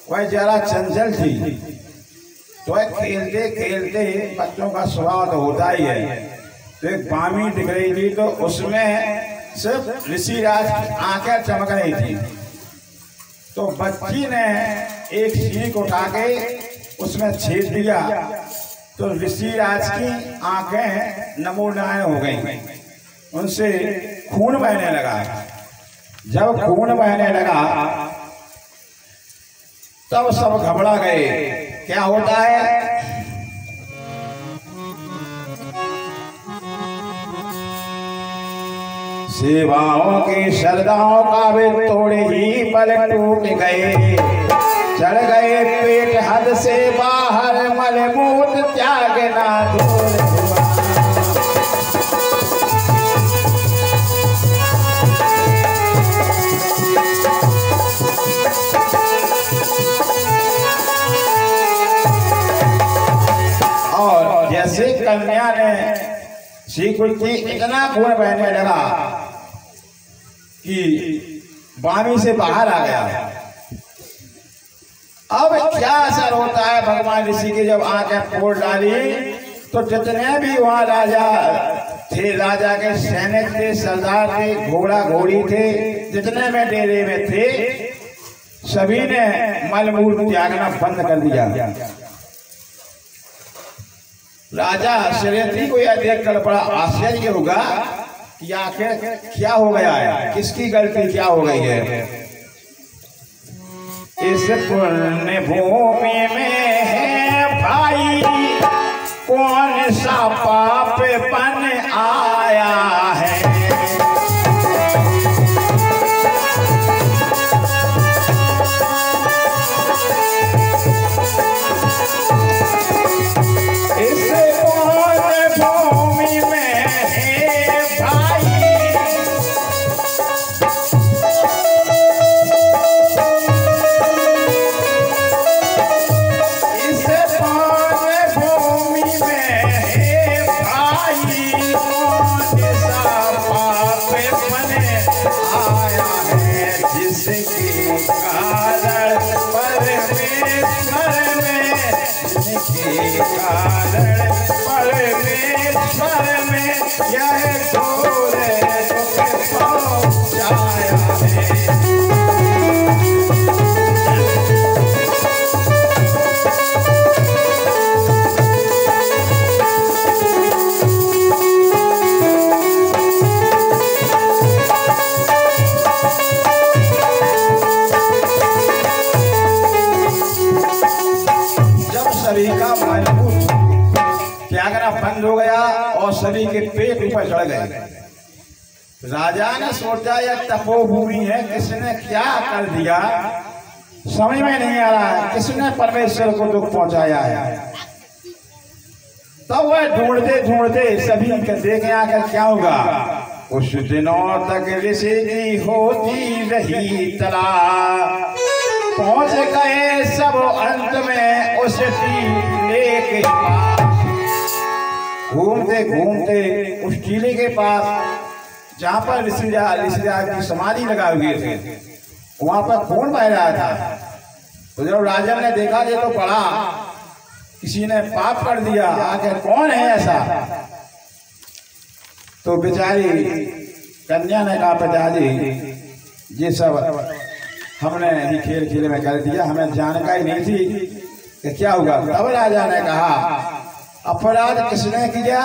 वह जरा चंचल थी, तो खेलते खेलते बच्चों का स्वभाव तो होता ही है। तो एक बामी दिख रही थी, तो उसमें सिर्फ ऋषिराज की आंखें चमक रही थी। तो बच्ची ने एक सीख उठा के उसमें छेद दिया, तो ऋषिराज की आंखें नमोनायण हो गई, उनसे खून बहने लगा। जब खून बहने लगा तब सब घबरा गए, क्या होता है? सेवाओं की श्रद्धाओं का भी थोड़े ही पल टूट गए, चढ़ गए पेट हद से बाहर, मलमूत्र त्यागना दूर। और जैसे कन्या ने श्री कुछ इतना खून बहने लगा कि बामी से बाहर आ गया। अब क्या असर होता है भगवान ऋषि की जब आंखें फोड़ डाली, तो जितने भी वहां राजा थे, राजा के सैनिक थे, सरदार थे, घोड़ा घोड़ी थे, जितने में डेरे में थे, सभी ने मलमूत्र त्यागना बंद कर दिया। राजा शरीयती को यह देखकर बड़ा आश्चर्य होगा कि आखिर क्या हो गया है, किसकी गलती क्या हो गई है। इस पुण्य भूमि में है भाई कौन सा पाप बन आया है। बंद हो गया और सभी के पेट ऊपर चढ़ गए। राजा ने सोचा यह तपोभूमि है, किसने क्या कर दिया समझ में नहीं आ रहा है, किसने परमेश्वर को दुख पहुंचाया है। तब वह ढूंढते ढूंढते सभी के देखे आकर क्या होगा। कुछ दिनों तक ऋषि की होती रही तलाश, पहुंच गए सब अंत में उस टीले के पास। घूमते घूमते उस टीले के पास जहाँ पर ऋषिराज की समाधि लगा हुई थी, वहां पर खून बह रहा था। तो जब राजा ने देखा ये तो पड़ा किसी ने पाप कर दिया, आखिर कौन है ऐसा। तो बेचारी कन्या ने कहा पिताजी ये सब हमने ही खेल खेल में कर दिया, हमें जानकारी नहीं थी कि क्या होगा। तब राजा ने कहा अपराध किसने किया।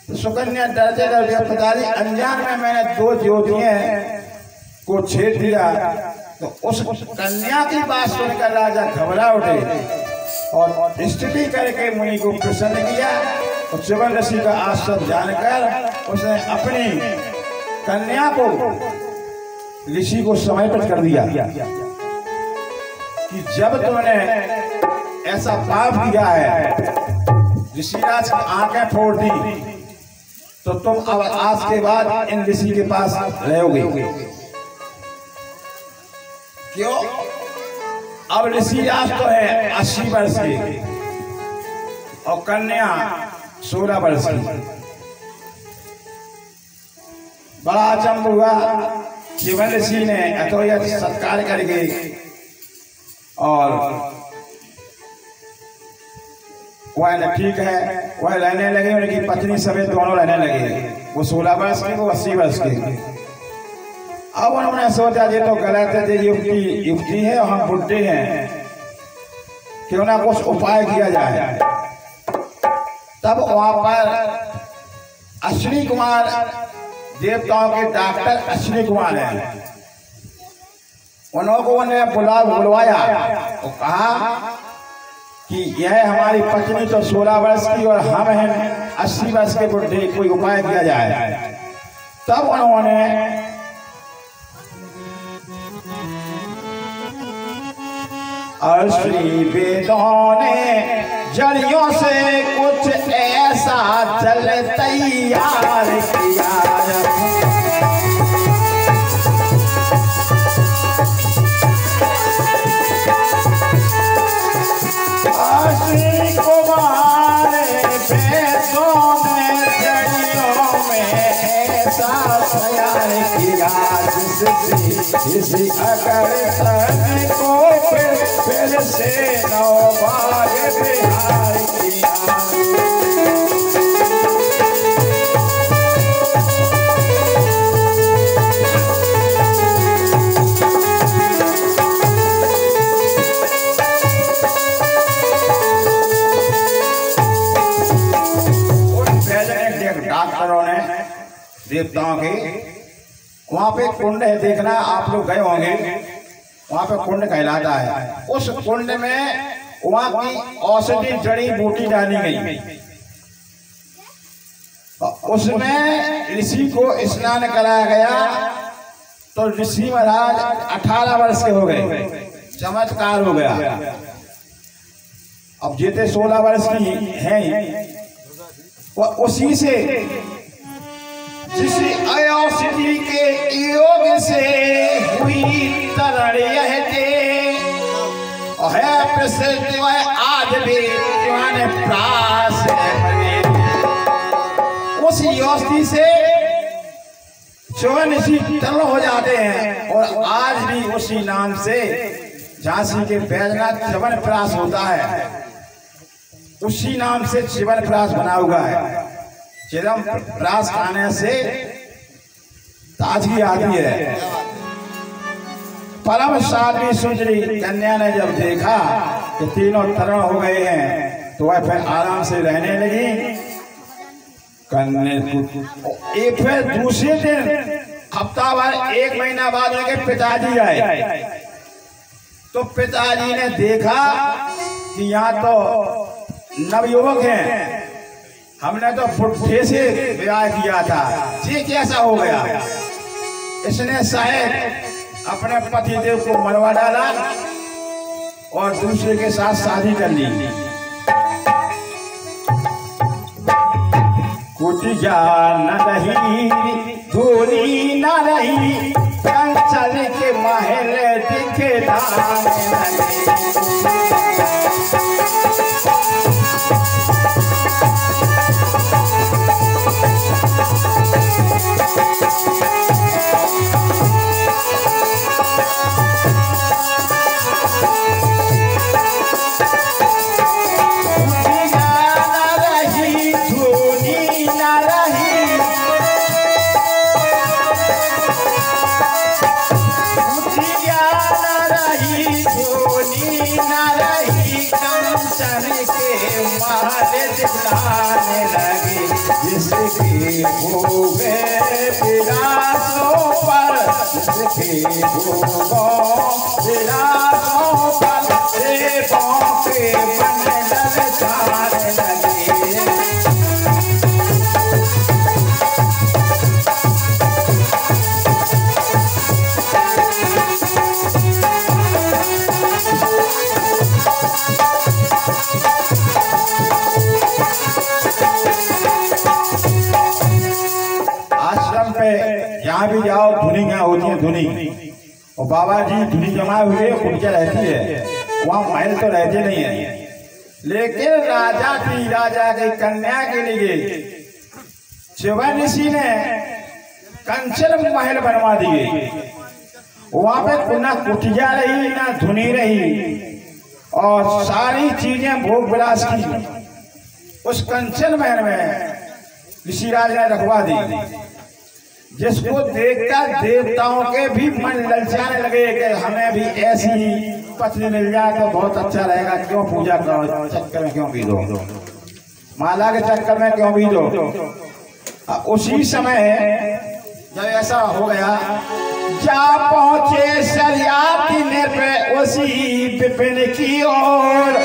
तो सुकन्या डरते डरते पिताजी अनजान में मैंने दो ज्योतियों को छेद दिया। तो उस कन्या की बात सुनकर राजा घबरा उठे और स्थिति करके मुनि को प्रसन्न किया। और च्यवन ऋषि का आश्रम जानकर उसने अपनी कन्या को ऋषि को समर्पित कर दिया कि जब तुमने ऐसा पाप किया है, ऋषिराज की आंखें फोड़ दी, तो तुम अब आज के बाद इन ऋषि के पास रहोगे। क्यों? अब ऋषिराज तो है 80 वर्ष के और कन्या 16 वर्ष की। बड़ा अचंभ हुआ। च्यवन ऋषि ने अथोयत सत्कार करके और वह ठीक है, वह रहने लगे, उनकी पत्नी समेत दोनों रहने लगे। वो 16 वर्ष की, वो 80 वर्ष की। अब उन्होंने सोचा ये तो गलत है, ये युक्ति है और हम बुढ़े हैं, क्यों ना कुछ उपाय किया जाए। तब वहां पर अश्विनी कुमार, देवताओं के डॉक्टर अश्विनी कुमार हैं, उन्होंने बुलवाया और कहा कि यह हमारी पत्नी तो 16 वर्ष की और हम हैं 80 वर्ष के बुढ़े, कोई उपाय किया जाए। तब उन्होंने अश्विनी वेदों ने जड़ियों से कुछ ऐसा जल तैयार किया। अश्विनी कुमार वेदों ने जड़ियों में ऐसा तैयार किया जिससे अगर तन को फिर से नौ बार बिहार किया। डॉक्टरों ने देवताओं के वहां पे कुंड है, देखना आप लोग गए होंगे, वहां पे कुंड कहलाता है। उस कुंड में वहां की औषधि जड़ी बूटी डाली गई, उसमें ऋषि को स्नान कराया गया। तो ऋषि महाराज 18 वर्ष के हो गए, चमत्कार हो गया। अब जेते 16 वर्ष की हैं, वो उसी से जिस औषधि के योग से हुई तरण यह है प्रसिद्ध आज भी प्रास उसी औषधि से चौवन तरल हो जाते हैं। और आज भी उसी नाम से झांसी के बैजनाथ च्यवन प्राश होता है, उसी नाम से च्यवन प्राश बना हुआ है। च्यवन प्राश खाने से ताजगी आती है। परम साध्वी सुंदरी कन्या ने जब देखा कि तीनों तरण हो गए हैं तो वह फिर आराम से रहने लगी। फिर दूसरे दिन हफ्ता भर 1 महीना बाद उनके पिताजी आए, तो पिताजी ने देखा कि यहाँ तो नवयुवक हैं, हमने तो बुढ़े से विवाह किया था, ये कैसा हो गया। इसने शायद अपने पतिदेव को मरवा डाला और दूसरे के साथ शादी कर ली। कुटिया न रही, धूरी न रही, कंचन के महल दिखे जिसके भोगे विलासों पर, जिसके भोगों विलासों पर देवों के मंडल छाने लगे। यहाँ भी जाओ धुनी क्या होती है, धुनी और बाबा जी धुनी जमाए हुए उनके रहती है, वहाँ महल तो रहते नहीं है। लेकिन राजा थी, राजा की कन्या के लिए च्यवन ऋषि ने कंचन महल बनवा दिए। वहां पे ना कुटिया रही ना धुनी रही और सारी चीजें भोग विलास की उस कंचन महल में ऋषिराज ने रखवा दी, जिसको देखकर देवताओं के भी मन ललचाने लगे कि हमें भी ऐसी पत्नी मिल जाए तो बहुत अच्छा रहेगा। क्यों पूजा करो, चक्कर में क्यों भी दो, माला के चक्कर में क्यों भी दो। उसी समय जब ऐसा हो गया, जा पहुंचे सरियाती ने पे उसी विपिन की ओर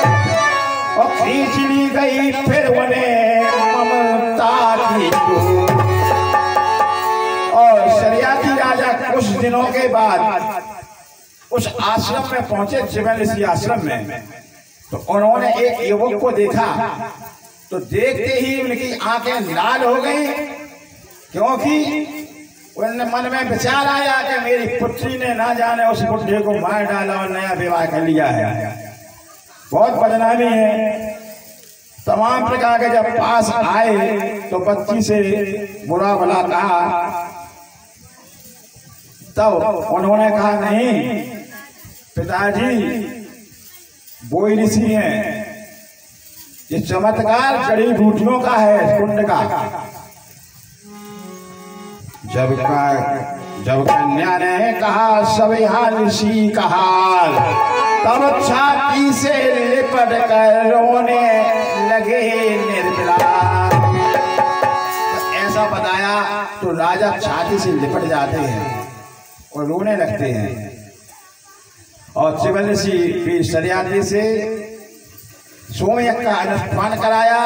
और खींच ली गई फिर उन्हें ममता की डोर। और सरियाती राजा कुछ दिनों के बाद उस आश्रम में पहुंचे, चिवन ऋषि आश्रम में। तो उन्होंने एक युवक को देखा, तो देखते ही उनकी आंखें लाल हो गई, क्योंकि उनने मन में विचार आया कि मेरी पुत्री ने ना जाने उस बुढ़े को मार डाला और नया विवाह कर लिया है, बहुत बदनामी है। तमाम प्रकार के जब पास आए तो बच्ची से बुरा भला कहा, तब उन्होंने कहा नहीं पिताजी बोई ऋषि हैं, ये चमत्कार जड़ी बूटियों का है, कुंड का। जब कन्या ने कहा सब यहाँ ऋषि का हाल, तब छाती से लिपट कर रोने लगे निर्मला। ऐसा बताया तो राजा छाती से लिपट जाते हैं और रोने लगते हैं। और चिवन ऋषि भी सरियाती से सोमयज्ञ का अनुष्ठान कराया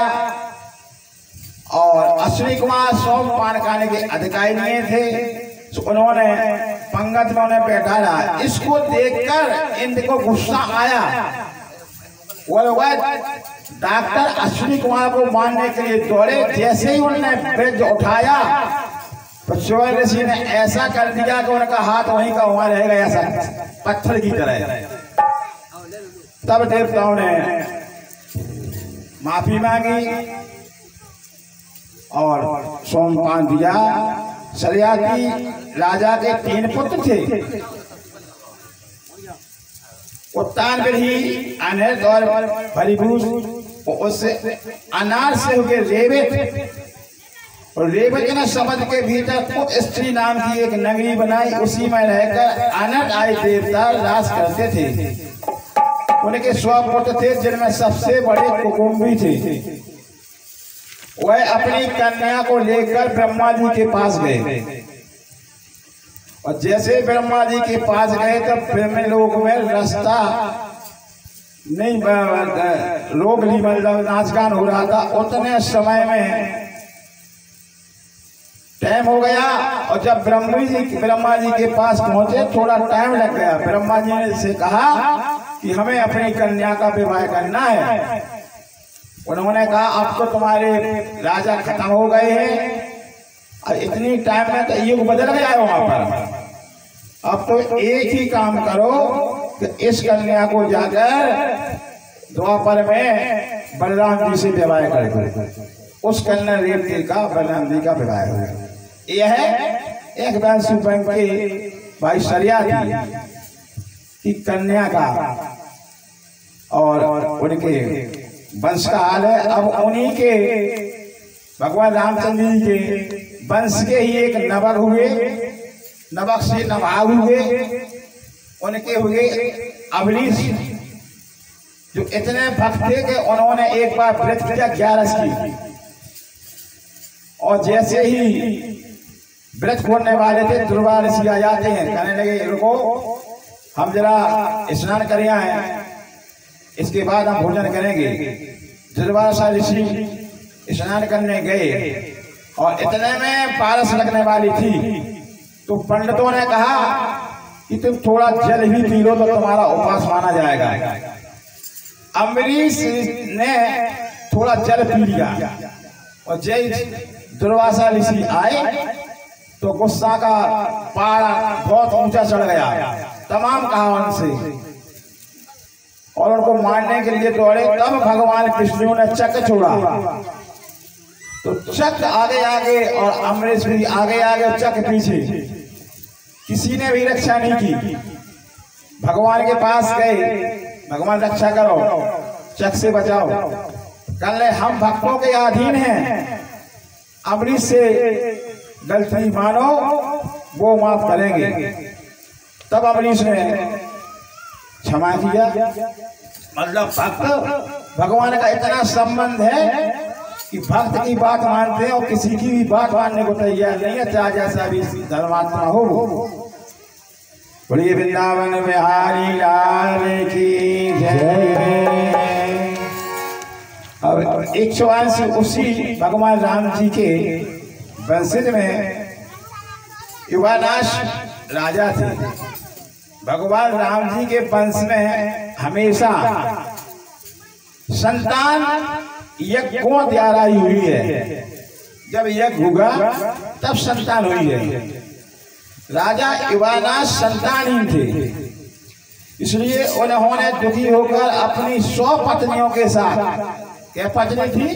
और अश्विनी कुमार सोमपान कराने के अधिकारी नहीं थे, तो उन्होंने पंगत में उन्हें बैठाया। इसको देखकर इंद्र को गुस्सा आया और वह डॉक्टर अश्विनी कुमार को मारने के लिए दौड़े। जैसे ही उन्होंने ब्रज उठाया तो चिवन ऋषि ने ऐसा कर दिया कि उनका हाथ वहीं का वहां रह गया, ऐसा पत्थर की तरह। तब देवताओं ने माफी मांगी और सोमपान दिया। सरियाती राजा के 3 पुत्र थे, उत्तानबिरही, अनहद और भरिभूष। उससे अनार से होके रेवत, और रेवत ने समुद्र के भीतर कुछ स्त्री नाम की एक नगरी बनाई। उसी में रहकर अनहद आदि देवता राज करते थे। उनके 100 पुत्र थे, जिनमें सबसे बड़े कुकुम्भी थे। वह अपनी कन्या को लेकर ब्रह्मा जी के पास गए, और जैसे ब्रह्मा जी के पास गए तब ब्रह्म लोक में रास्ता नहीं रोक ली, मतलब नाचगान हो रहा था। उतने समय में टाइम हो गया, और जब ब्रह्मा जी के पास पहुंचे थोड़ा टाइम लग गया। ब्रह्मा जी ने से कहा कि हमें अपनी कन्या का विवाह करना है। उन्होंने कहा अब तो तुम्हारे राजा खत्म हो गए हैं, अब इतनी टाइम में तो युग बदल गया है वहां पर। अब तो एक ही काम करो कि इस कन्या को जाकर द्वापर में बलराम जी से विवाह कर। उस कन्या रेवती का बलराम जी का विवाह हुआ। यह एक वंशु के भाई सरियाती की कन्या का और उनके वंश का हाल है। अब उन्हीं के भगवान रामचंद्र जी के वंश के ही एक नवक हुए, नवक से नवाब हुए, उनके हुए अवनीश, जो इतने भक्त थे कि उन्होंने एक बार व्रत किया 11 की। और जैसे ही व्रत खोलने वाले थे दुर्वा ऋषि आ जाते हैं, कहने लगे रुको हम जरा स्नान कर आए, इसके बाद हम भोजन करेंगे। दुर्वासा ऋषि स्नान करने गए और इतने में पारस लगने वाली थी, तो पंडितों ने कहा कि तुम थोड़ा जल ही पी लो तो तुम्हारा उपवास माना जाएगा। अम्बरीश ने थोड़ा जल पी लिया, और जय दुर्वासा ऋषि आए तो गुस्सा का पारा बहुत ऊंचा चढ़ गया। तमाम कहा उनसे और उनको मारने के लिए दौड़े। तब भगवान कृष्ण ने चक्र छोड़ा, तो चक्र आगे आगे और अमरीश भी आगे आगे, चक्र पीछे। किसी ने भी रक्षा नहीं की। भगवान के पास गए, भगवान रक्षा करो, चक से बचाओ। कल हम भक्तों के अधीन हैं, अमरीश से गलती मानो वो माफ करेंगे। तब अमरीश ने क्षमा किया। मतलब भक्त भगवान का इतना संबंध है कि भक्त की बात मानते हैं और किसी की भी बात मानने को तैयार नहीं है, चाहे जैसा भी धर्मात्मा हो। बोलिए वृंदावन बिहारी लाल की जय। अब 108 उसी भगवान राम जी के वंशज में युवानाश राजा थे। भगवान राम जी के वंश में हमेशा संतान यज्ञों द्वारा ही हुई है। जब यज्ञ होगा तब संतान हुई है। राजा युवानाश संतानहीन थे, इसलिए उन्होंने दुखी होकर अपनी 100 पत्नियों के साथ, क्या पत्नी थी?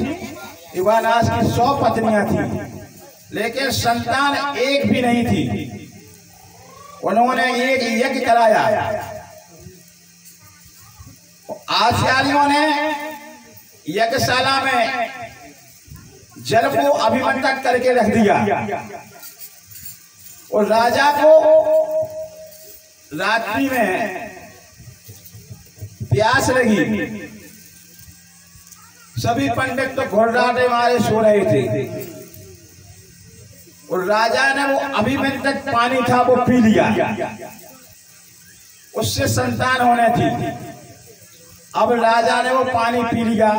युवानाश की 100 पत्नियां थी, लेकिन संतान एक भी नहीं थी। उन्होंने एक यज्ञ कराया। आचार्यों ने यज्ञशाला में जल को अभिमंत्रित करके रख दिया और राजा को रात्रि में प्यास लगी। सभी पंडित तो घुर्राटे मारे सो रहे थे और राजा ने वो अभिमंत्रित पानी था वो पी लिया, उससे संतान होने थी। अब राजा ने वो पानी पी लिया।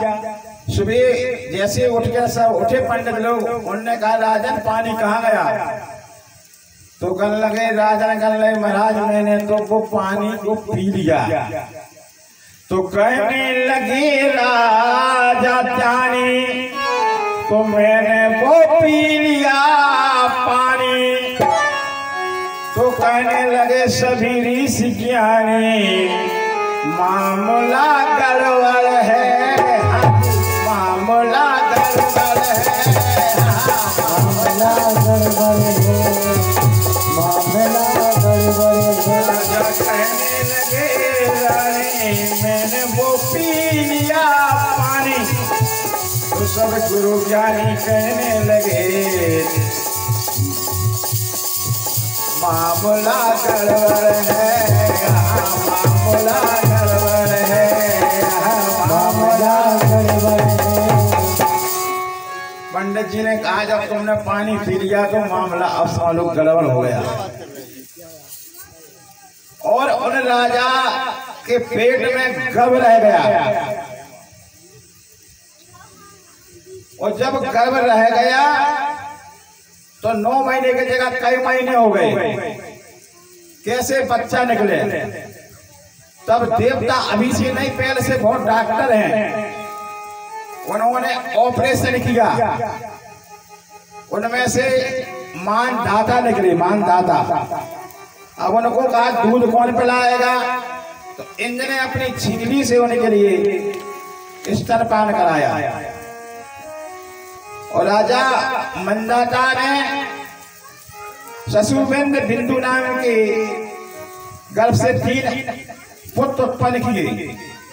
सुबह जैसे उठ के सब उठे पंडित लोग, उन्होंने कहा राजन पानी कहाँ गया? तो कहने लगे, राजन कहने लगे महाराज मैंने तो वो पानी को पी लिया। तो कहने लगे राजा जानी तो मैंने वो पी लिया पानी। तो कहने लगे सभी ऋषि ज्ञानी मामला गड़बड़ है, मामला गड़बड़ है, मामला गड़बड़ है, मामला गड़बड़ है। राजा कहने लगे रानी मैंने वो पी लिया पानी। तो सब गुरु ज्ञानी कहने लगे मामला गड़बड़ है, मामला गड़बड़ है, मामला गड़बड़ है। पंडित जी ने कहा जब तुमने पानी पी लिया तो मामला अब सालों गड़बड़ हो गया। और उन राजा के पेट में गर्भ रह गया। और जब गर्भ रह गया तो 9 महीने की जगह कई महीने हो गए। कैसे बच्चा निकले? तब देवता अभी से नहीं, पहले से बहुत डॉक्टर हैं, उन्होंने ऑपरेशन किया। उनमें से मानदाता निकले, मानदाता। अब उनको कहा दूध कौन पिलाएगा? तो इन्होंने अपनी छिगली से उनके लिए स्तनपान कराया। और राजा मंदाता ने ससुबिंद बिंदु नाम के गर्भ से 3 पुत्र उत्पन्न किए।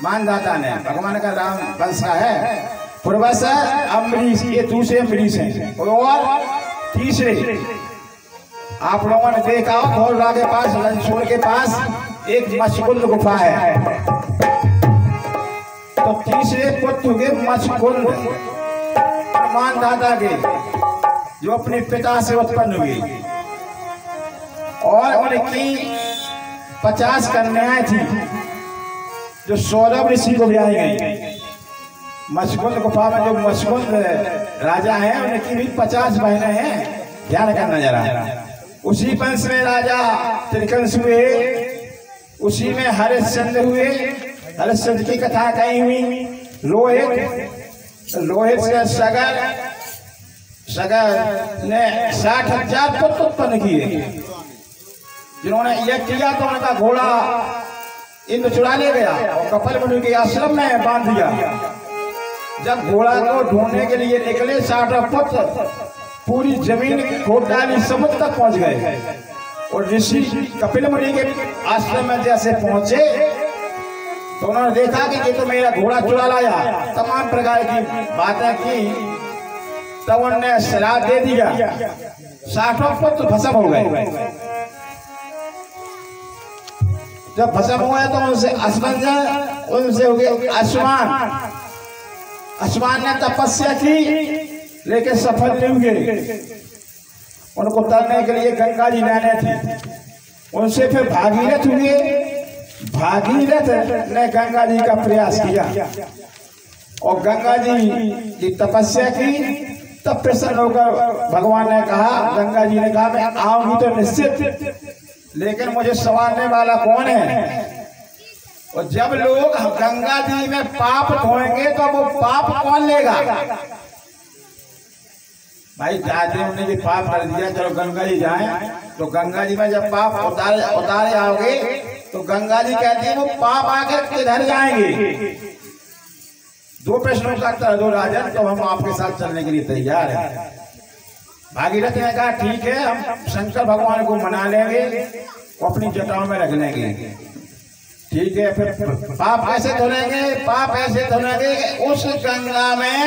मानदाता ने, भगवान का राम वंश का है। पूर्वज अम्बरीश, ये दूसरे अम्बरीश हैं। और तीसरे आप लोगों ने देखा हो धौलरा के पास, रणछोड़ के पास एक मचकुंद गुफा है। तो तीसरे पुत्र हुए मचकुंद मानदाता के, जो अपने पिता से उत्पन्न हुए। और उनकी 50 कन्याएं थी जो सौरभ ऋषि को ब्याही गई। मचकुंद गुफा में जो मचकुंद राजा हैं उनकी भी 50 बहनें हैं, ध्यान करना जरा। उसी वंश में राजा त्रिकंस हुए, उसी में हरिश्चंद्र हुए। हरिश्चंद्र की कथा कही हुई। रोहित से सगर ने 60,000 पुत्र उत्पन्न किए। जिन्होंने यह किया तो उनका घोड़ा इंद्र चुरा ले गया और कपिल मुनि के आश्रम में बांध दिया। जब घोड़ा को ढूंढने के लिए निकले 60 पुत्र पूरी जमीन खोद डाली, समुद्र तक पहुंच गए। और ऋषि कपिल मुनि के आश्रम में जैसे पहुंचे तो उन्होंने देखा कि ये तो मेरा घोड़ा चुरा लाया, तमाम प्रकार की बातें की। तब उन्होंने श्राप दे दिया, 60 पुत्र भस्म हो गए। जब भस्म हुए तो उनसे असमंजन, उनसे हो गए अश्वान। अश्वान ने तपस्या की लेकिन सफल नहीं हुए। उनको तरने के लिए गंगा जी लाने थी, उनसे फिर भागीरथ हुए। भागीरथ ने गंगा जी का प्रयास किया और गंगा जी की तपस्या की। तब प्रसन्न होकर भगवान ने कहा, गंगा जी ने कहा मैं आऊंगी तो निश्चित, लेकिन मुझे संवारने वाला कौन है? और जब लोग गंगा जी में पाप धोएंगे तो वो पाप कौन लेगा? भाई जाते उन्होंने भी पाप कर दिया, चलो गंगा जी जाएं। तो गंगा जी में जब पाप उतारे आओगे तो गंगा जी कहती है वो पाप आकर किधर जाएंगे? 2 प्रश्नों का उत्तर दो राजन, तो हम आपके साथ चलने के लिए तैयार हैं। भागीरथ ने कहा ठीक है, हम शंकर भगवान को मना लेंगे, वो अपनी जटाओं में रख लेंगे। ठीक है, फिर पाप ऐसे धोलेंगे, पाप ऐसे धोलेंगे कि उस गंगा में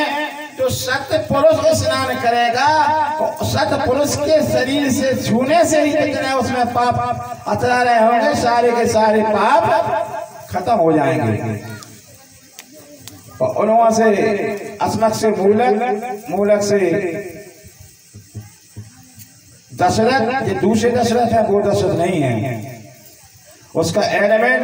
जो सत्य पुरुष स्नान करेगा तो सत्य पुरुष के शरीर से छूने से ही कितने उसमें पाप अतरा रहे होंगे, सारे के सारे पाप खत्म हो जाएंगे। और उन्होंने से अस्मक से मूलक, मूलक से दशरथ, ये दूसरे दशरथ है, वो दशरथ नहीं है। उसका एलिमेंट,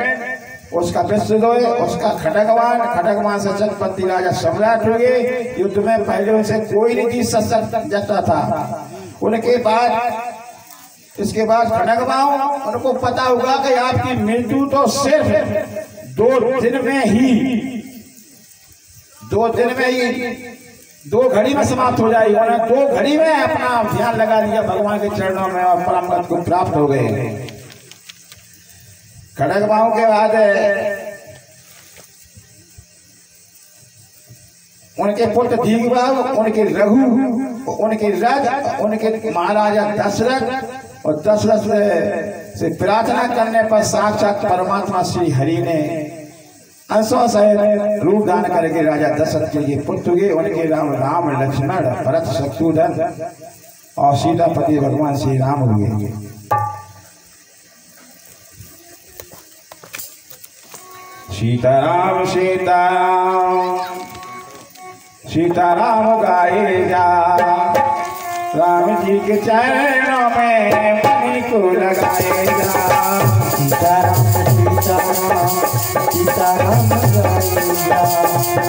उसका विष्णुदेव, उसका खड्गवान, खड्गवान से चक्रवर्ती राजा सम्राट हुए। युद्ध में पहले उनसे कोई नहीं जीत सकता था। उनके बाद इसके बाद खड्गवान, उनको पता होगा कि आपकी मृत्यु तो सिर्फ 2 दिन में ही 2 घड़ी में समाप्त हो जाएगी। उन्होंने 2 घड़ी में अपना ध्यान लगा लिया भगवान के चरणों में और परम पद को प्राप्त हो गए। खड्गवाहों के बाद उनके पुत्र दीघबाहु, उनके रघु, उनके रथ, उनके महाराजा दशरथ। और दशरथ से प्रार्थना करने पर साक्षात परमात्मा श्री हरि ने अंशों सहित रूप दान करके राजा दशरथ के लिए पुत्र हुए। उनके राम लक्ष्मण भरत शत्रुघ्न और सीतापति भगवान श्री राम हुए। सीताराम सीताराम सीताराम गाए जा, राम जी के चरणों में मणि को लगाए जा। सीताराम सीताराम सीताराम गाए जा,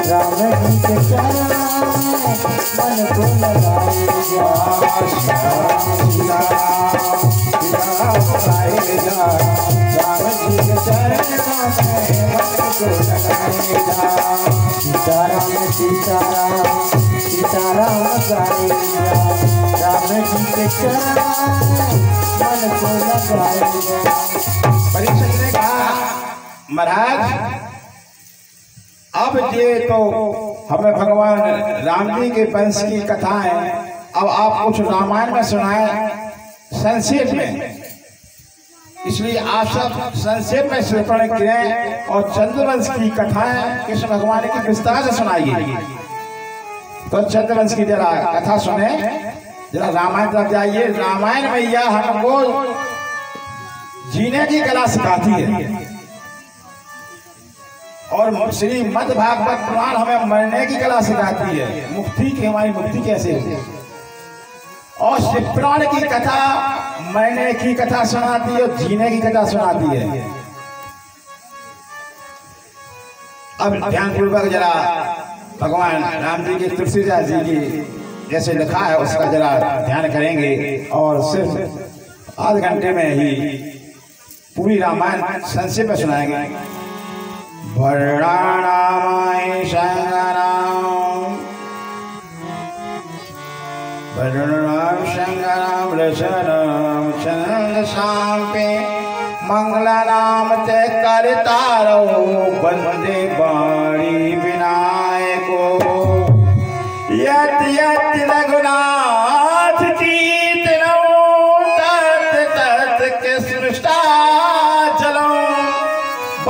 राम जी के चरणों में मन को लगाए जा। सीताराम सीताराम सीताराम गाए जा, राम जी के चरणों में मन को लगाए जा। सीताराम सीताराम सीताराम गाए जा, राम जी के चरणों में मन को लगाए जा। परीक्षित ने कहा महाराज अब ये तो हमें भगवान राम जी के वंश की कथाएं, अब आप कुछ रामायण में सुनाए संक्षेप में, इसलिए आप सब संक्षेप में श्रवण करें और चंद्रवंश की कथाएं कृष्ण भगवान की विस्तार से सुनाइए। तो चंद्रवंश की जरा कथा सुने, जरा रामायण तक जाइए। रामायण मैया हमको जीने की कला सिखाती है और श्रीमद् भागवत पुराण हमें मरने की कला सिखाती है, मुक्ति की, हमारी मुक्ति कैसे हो। और शिव पुराण की कथा मरने की कथा सुनाती है और जीने की कथा सुनाती है। अब ध्यान पूर्वक जरा भगवान राम जी की तुलसीदास जी की जैसे लिखा है उसका जरा ध्यान करेंगे और सिर्फ आधे घंटे में ही पूरी रामायण संक्षेप में सुनाएंगे। वर्णानामाय शंकराम वर्णानाम शंकराम रसनाम छंदसाम्पे मंगलानाम ते करतारो वंदे वाणी विनायको यत यत रघुनाथ चीतनो तत तत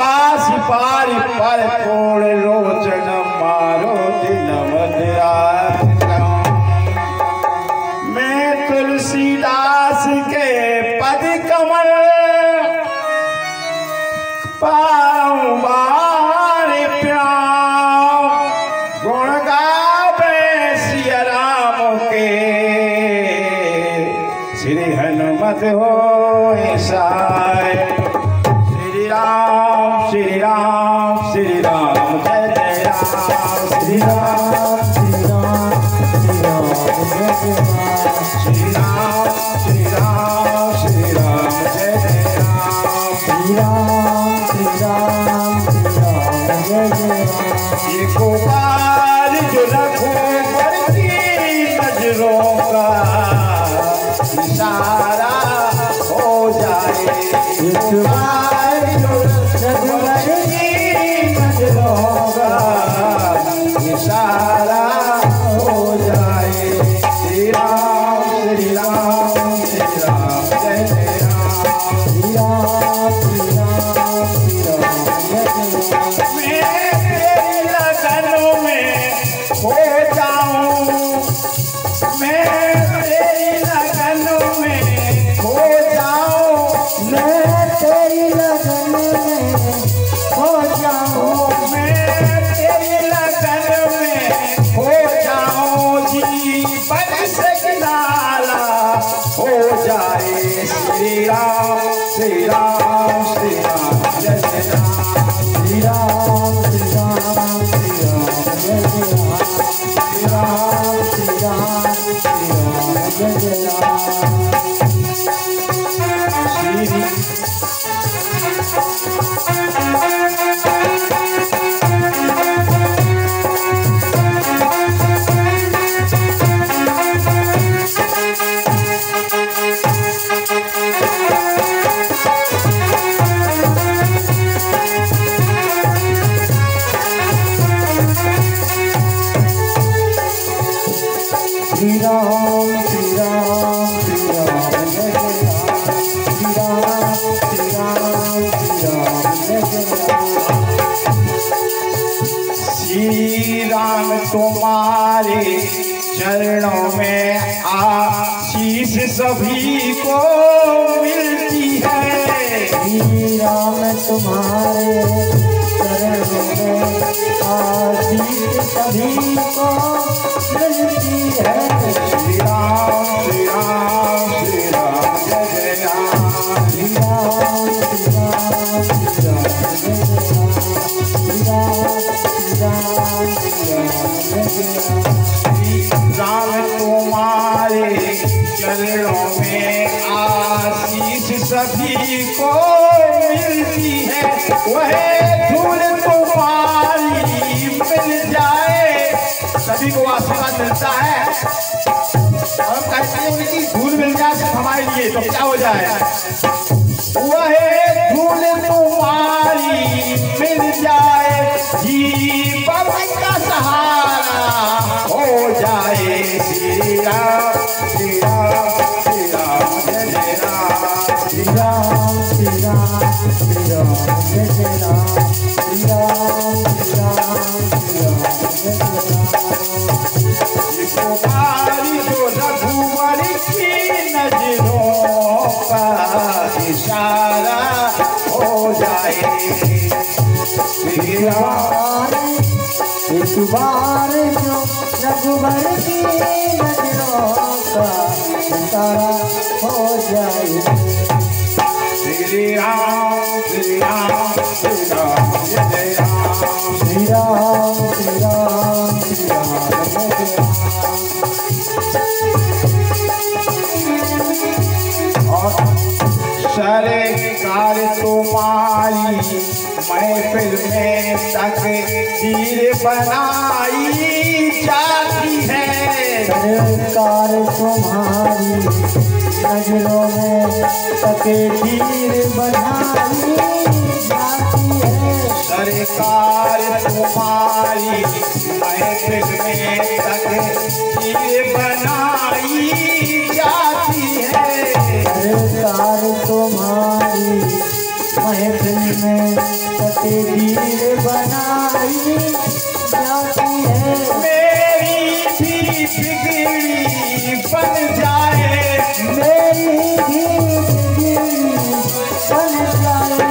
पास पारी पर कोड़ लोचन मारो दिन मधुरात मैं तुलसीदास के पद कमल पाऊं बार प्याम गुण गावे सिया राम के श्री हनुमत हो साय श्री राम श्री राम श्री राम जय जय राम श्री राम श्री राम श्री राम जय जय राम श्री राम श्री राम श्री राम जय जय राम श्री राम श्री राम श्री राम जय जय राम ये गोपाल जो रघुवर की नजरों का इशारा हो जाए गोपाल जो रघुवर की नजरों का इशारा हो जाए श्री राम श्री राम श्री राम जय जय राम श्री राम श्री राम श्री राम जय जय राम मैं तेरी लगन में खो जाऊं मैं तेरी लगन में खो जाऊं मैं तेरी लगन में खो जाऊं मैं तेरी लगन में खो जाऊं जीवन से किनारा हो जाए श्री राम श्री राम श्री राम जय जय राम श्री राम श्री राम श्री राम जय जय राम श्री राम श्री राम श्री राम जय जय राम श्री राम श्री राम श्री राम जय जय राम श्री राम श्री राम श्री राम जय जय राम श्री राम तुम्हारे चरणों में आशीष सभी को मिलती है श्री राम तुम्हारे चरणों में आशीष सभी को मिलती है श्री राम श्री राम श्री राम जय जय राम श्री राम श्री राम श्री राम जय जय राम श्री राम श्री राम श्री राम जय जय राम श्री राम तुम्हारे चरणों में आशीष सभी को मिलती है वह धूल तुम्हारी मिल जाए सभी को आशीर्वाद मिलता है और हम कहते हैं उनकी धूल मिल जाए सिर्फ हमारे लिए तो क्या हो जाए वह धूल तुम्हारी मिल जाए जीवन का सहारा हो जाए श्री राम श्री राम श्री राम जय जय राम श्री राम श्री राम श्री राम जय जय राम श्री राम श्री राम श्री राम जय जय राम गोपाल जो रघुवर की नजरों का इशारा हो जाए श्री राम एक बार जो रघुवर की नजरों का इशारा हो जाए श्री राम श्री राम श्री राम जय जय राम श्री राम श्री राम श्री राम जय जय राम और सरकार तुम्हारी महफिल में तकदीर बनाई जाती है सरकार तुम्हारी नजरों में तकदीर बनाई जाती है सरकार तुम्हारी महफिल में तकदीर बनाई जाती है सरकार तुम्हारी महफिल में वीर बनाई जाती है। मेरी भी बिगड़ी बन जाए, मेरी भी बिगड़ी बन जाए,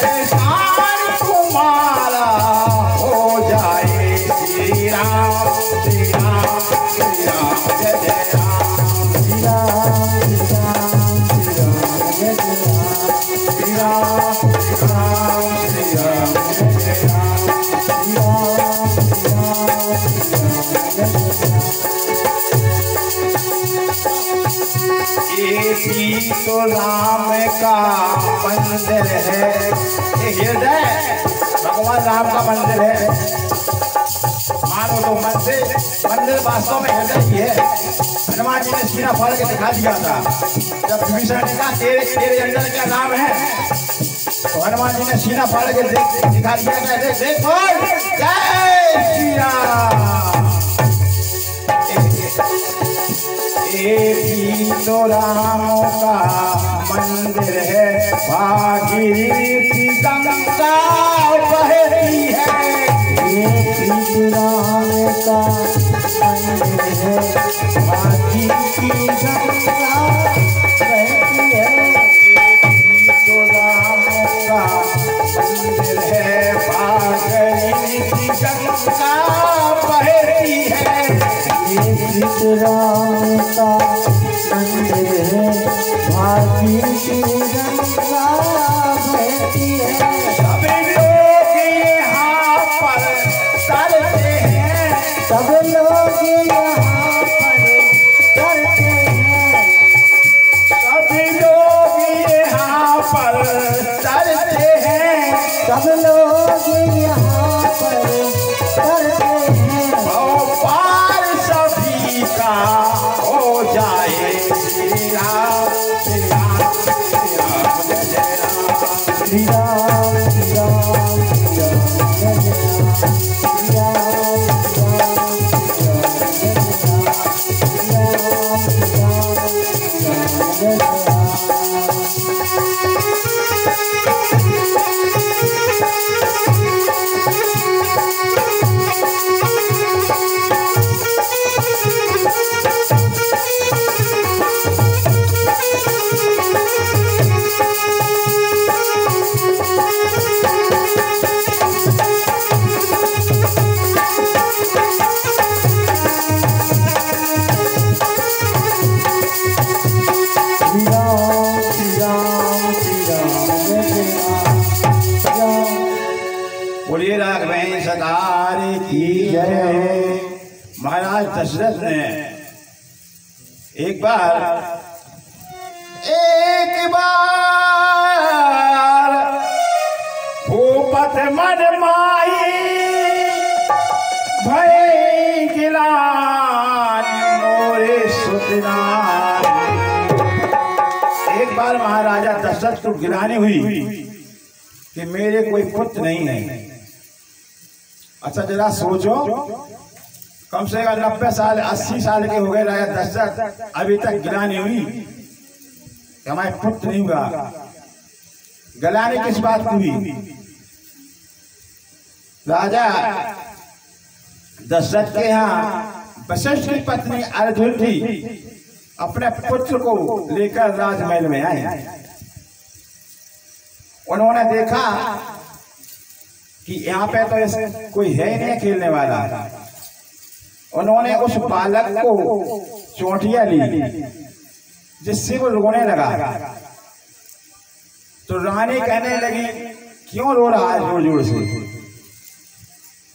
एहसान तुम्हारा हो जाए। श्री राम श्री राम श्री राम जय जय राम, श्री राम श्री राम श्री राम जय जय राम, श्री राम श्री राम श्री राम जय जय राम, श्री राम श्री राम श्री राम जय जय राम। ये भी तो राम का मंदिर है, ये हृदय भगवान राम का मंदिर है। मानो तो मंदिर वास्तव में हृदय ही है। हनुमान जी ने सीना फाड़ के दिखा दिया था। जब विभीषण ने कहा तेरे अंदर क्या नाम है, तो हनुमान जी ने सीना फाड़ के दिखा दिया था, देख बोल जय श्री राम। ये भी तो राम का मंदिर है, भागीरथी गंगा बहती है। ये भी राम का मंदिर है, भागीरथी गंगा बहती है। ये भी तो राम का मंदिर है, भागीरथी गंगा बहती है। ये भी राम का मंदिर है, भागीरथी गंगा बहती है। सब लोग यहाँ पर चलते हैं, सब लोग यहाँ पर करते हैं, सब लोग यहाँ पर चलते हैं। सब लोग यहाँ पर करते हैं। पार सभी का हो जाए। श्री राम श्री राम श्री राम जय जय राम, श्री राम श्री राम श्री राम जय जय राम, श्री राम श्री राम श्री राम जय जय राम, श्री राम श्री राम श्री राम जय जय राम। बोलिए राघवेंद्र सरकार की जय। महाराज दशरथ ने एक बार भूपत मन माही भय गिलानी मोरे सुतनारी। एक बार महाराजा दशरथ को गिलानी हुई कि मेरे कोई पुत्र नहीं है। अच्छा जरा सोचो, कम से कम 90 साल 80 साल के हो गए राजा दशरथ, अभी तक गिलानी हुई कि हमारे पुत्र नहीं हुआ। गलानी किस बात को हुई? राजा दशरथ के यहाँ वशिष्ठ की पत्नी अर्जुन थी, अपने पुत्र को लेकर राजमहल में आए। उन्होंने देखा कि यहाँ पे तो कोई है नहीं खेलने वाला। उन्होंने उस बालक को चोटियां ली जिससे वो रोने लगा। तो रानी कहने लगी क्यों रो रहा है जोर जोर से?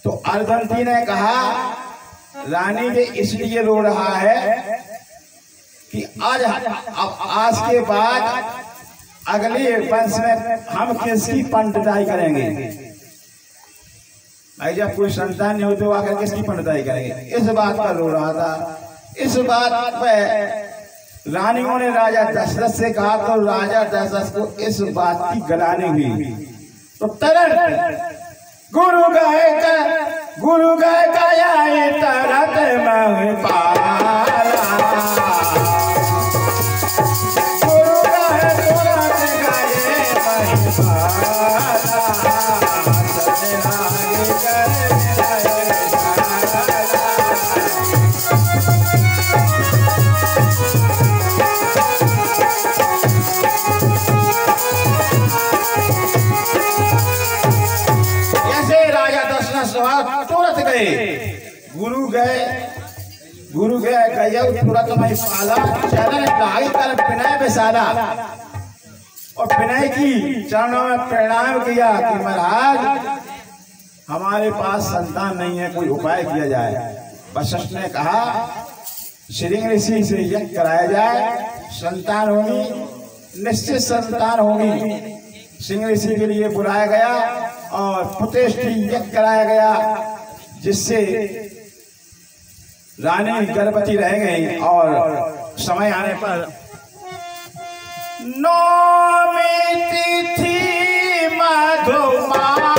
तो अर्धंती ने कहा रानी जी इसलिए रो रहा है कि आज के बाद अगले वंश में हम किसकी पंडिताई करेंगे। भाई जब कोई संतान नहीं हो तो आकर किसकी पंडिताई करेंगे, इस बात पर रो रहा था। इस बात पर रानियों ने राजा दशरथ से कहा, तो राजा दशरथ को इस बात की गलानी हुई। तो तुरंत गुरु गाय गाया तरत मैं पाला, गुरु गाय तुरंत गाये मैं पाला। सवार तुरंत गए। गुरु गए गए तुरंत मैं पाला चरण लाई कर विनय बेसाला और विनय की चरणों में प्रणाम किया कि महाराज हमारे पास संतान नहीं है, कोई उपाय किया जाए। वशिष्ठ ने कहा श्रृंग ऋषि से यज्ञ कराया जाए, संतान होगी, निश्चित संतान होगी। सिंह ऋषि के लिए बुलाया गया और पुतेष्टि यज्ञ कराया गया, जिससे रानी गर्भवती रह गई। और समय आने पर नौमी तिथि मधुमास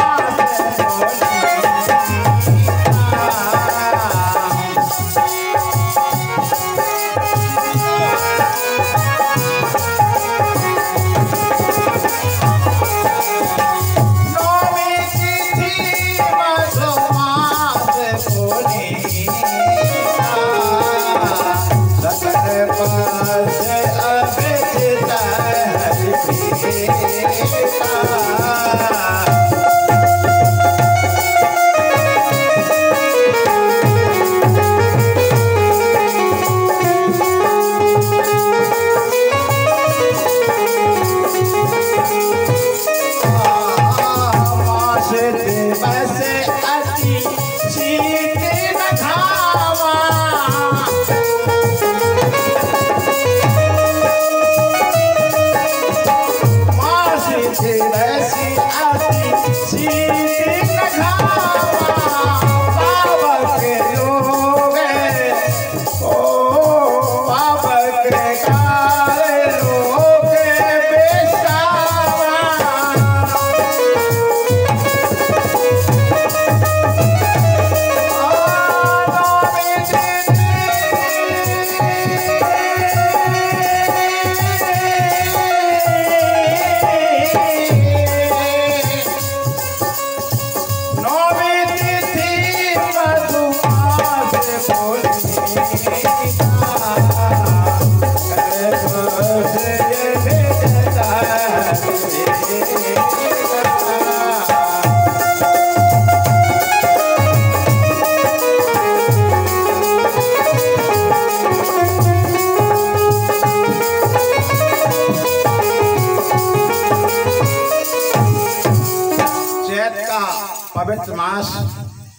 पवित्र मास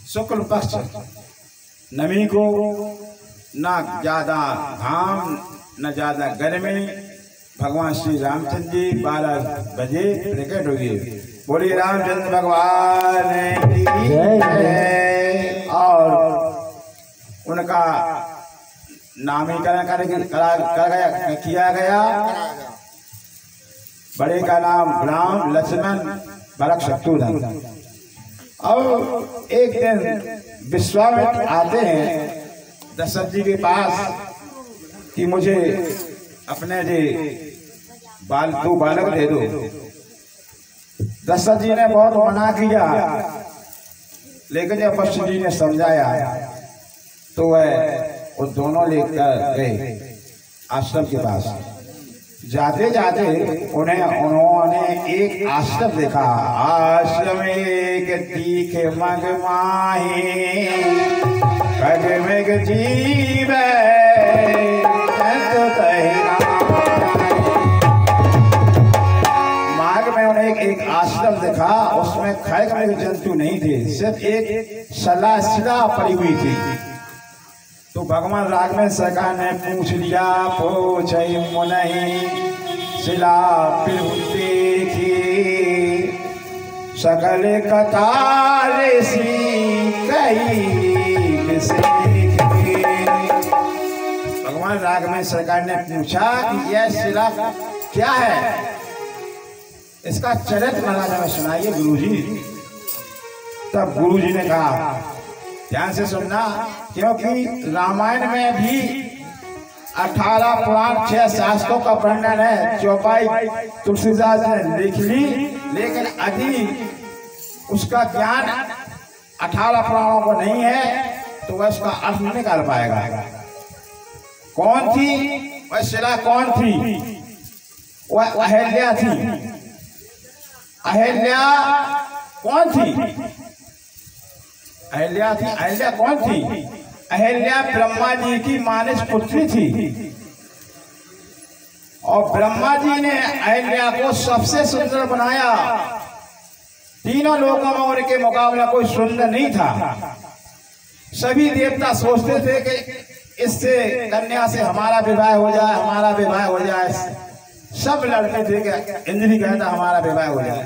शुक्ल पक्ष नमी को न ज्यादा घाम न ज्यादा गर्मी भगवान श्री रामचंद्र जी 12 बजे प्रकट होगी। बोली रामचंद्र भगवान की जय। और उनका नामीकरण किया गया। बड़े का नाम राम लक्ष्मण भरत शत्रुघ्न। और एक दिन विश्वामित्र आते हैं दशरथ जी के पास कि मुझे अपने जी दो बालक दे दो। दशरथ जी ने बहुत मना किया, लेकिन जब वशिष्ठ जी ने समझाया तो वह वो दोनों लेकर गए आश्रम के पास। जाते जाते उन्होंने एक आश्रम देखा। आश्रम एक तीखे मगमाही खगमेग जीव मार्ग में उन्हें एक आश्रम देखा। उसमें खगमेग जंतु नहीं थे, सिर्फ एक शिला पड़ी हुई थी। तो भगवान राघवेंद्र सरकार ने पूछ लिया, पूछई मुनहि शिला पिहु देखी सकल कथा ऋषि कही। भगवान राघवेंद्र सरकार ने पूछा कि यह शिला क्या है, इसका चरित्र महाराज में सुनाइए गुरुजी। तब गुरुजी ने कहा ध्यान से सुनना, क्योंकि रामायण में भी 18 पुराण 6 शास्त्रों का वर्णन है। चौपाई तुलसीदास ने लिख ली, लेकिन अभी उसका ज्ञान 18 पुराणों को नहीं है, तो वह उसका अर्थ नहीं निकाल पाएगा। कौन थी वह शिला? कौन थी वह? अहिल्या थी। अहिल्या कौन थी? अहिल्या थी। अहिल्या कौन थी? अहिल्या ब्रह्मा जी की मानस पुत्री थी और ब्रह्मा जी ने अहिल्या को सबसे सुंदर बनाया। तीनों लोगों में उनके मुकाबला कोई सुंदर नहीं था। सभी देवता सोचते थे कि इससे कन्या से हमारा विवाह हो जाए, हमारा विवाह हो जाए। सब लड़ते थे कि इंद्र भी कहता हमारा विवाह हो जाए।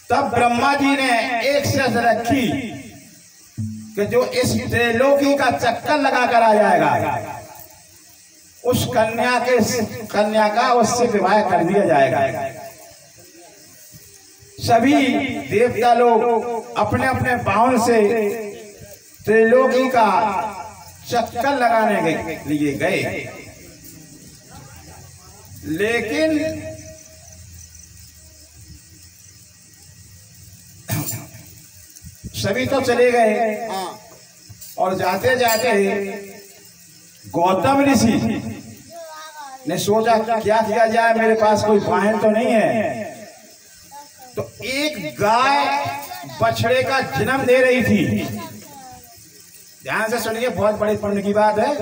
तब ब्रह्मा जी ने एक शर्त रखी कि जो इस त्रिलोकी का चक्कर लगा कर आ जाएगा उस कन्या का उससे विवाह कर दिया जाएगा। सभी देवता लोग अपने अपने बाहुन से त्रिलोकी का चक्कर लगाने के लिए गए, लेकिन सभी तो चले गए और जाते जाते गौतम ऋषि ने सोचा क्या किया जाए, मेरे पास कोई वाहन तो नहीं है। तो एक गाय बछड़े का जन्म दे रही थी। ध्यान से सुनिए, बहुत बड़े पुण्य की बात है।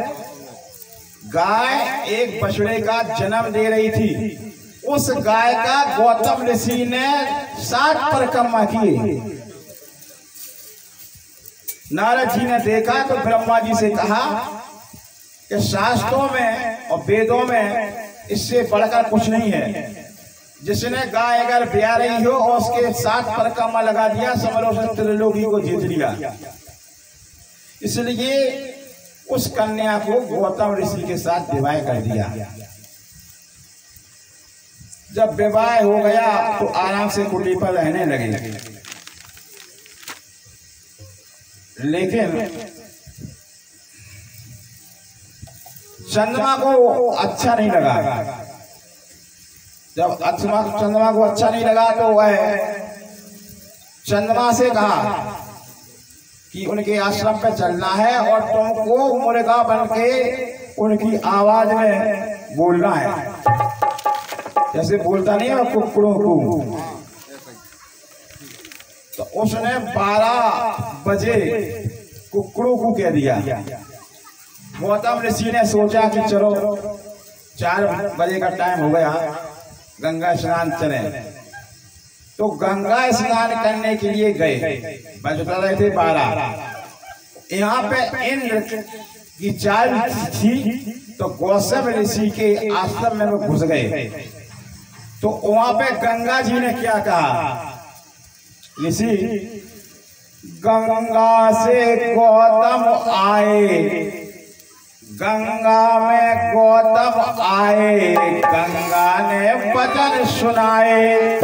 गाय एक बछड़े का जन्म दे रही थी। उस गाय का गौतम ऋषि ने 7 परिक्रमा किए। नारद जी ने देखा तो ब्रह्मा जी से कहा कि शास्त्रों में और वेदों में इससे बढ़कर कुछ नहीं है। जिसने गाय अगर ब्याह रही हो और उसके 7 परिक्रमा लगा दिया, समरो से त्रिलोकी को जीत लिया। इसलिए उस कन्या को गौतम ऋषि के साथ विवाह कर दिया। जब विवाह हो गया तो आराम से कुटी पर रहने लगे, लेकिन चंद्रमा को अच्छा नहीं लगा। जब चंद्रमा को अच्छा नहीं लगा तो वह चंद्रमा से कहा कि उनके आश्रम पे चलना है और तुमको मुर्गा बन के उनकी आवाज में बोलना है, जैसे बोलता नहीं है कुकड़ों को। तो उसने 12 बजे कुकड़ों को कह दिया। गौतम ऋषि ने सोचा कि चलो 4 बजे का टाइम हो गया, गंगा स्नान चले। तो गंगा स्नान करने के लिए गए। बज रहे थे 12। यहाँ पे इंद्र की चाल थी तो गौतम ऋषि के आश्रम में वो घुस गए। तो वहां पे गंगा जी ने क्या कहा, ऋषि गंगा से गौतम आए, गंगा में गौतम आए, गंगा ने वचन सुनाए।